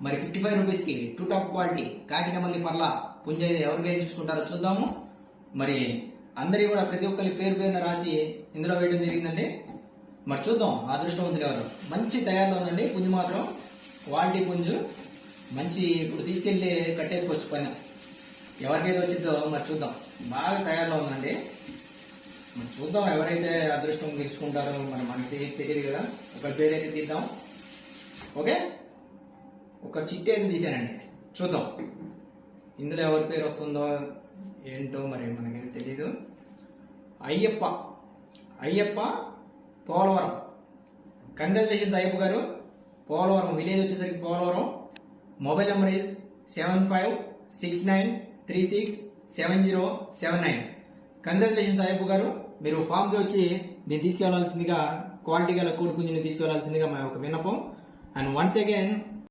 మరి 55 రూపీస్కి two top quality కాకినమల్లి పర్ల పుంజ ఎవరు గెలిపించుకుంటారో చూద్దాము. మరి అందరి కూడా ప్రతి ఒక్కరి పేరు పేరున రాసి ఇందులో వేయడం జరిగిందండి. మరి చూద్దాం అదృష్టవంతులు ఎవరు. మంచి తయారులో ఉందండి పుంజు, మాత్రం క్వాలిటీ పుంజు మంచి. ఇప్పుడు తీసుకెళ్లి కట్టేసుకోవచ్చు పైన, ఎవరికైతే వచ్చిందో మరి చూద్దాం. బాగా తయారులో ఉందండి. మరి చూద్దాం ఎవరైతే అదృష్టం గెలుచుకుంటారో మరి మనకి తెలియదు కదా. ఒక పేరు అయితే తీద్దాం. ఓకే, ఒక చిట్టి అయితే తీసానండి, చూద్దాం ఇందులో ఎవరి పేరు వస్తుందో ఏంటో మరి మనకైతే తెలీదు. అయ్యప్ప పోలవరం. కంగ్రాచులేషన్స్ అయ్యప్ప గారు. పోలవరం విలేజ్ వచ్చేసరికి Polavaram. Mobile number is 7569367079. Congratulations Ayyappa గారు. మీరు ఫామ్కి వచ్చి దీన్ని తీసుకెళ్లాల్సిందిగా, క్వాలిటీ గల కోడి పుంజుని తీసుకెళ్లాల్సిందిగా మా యొక్క విన్నపం. And once again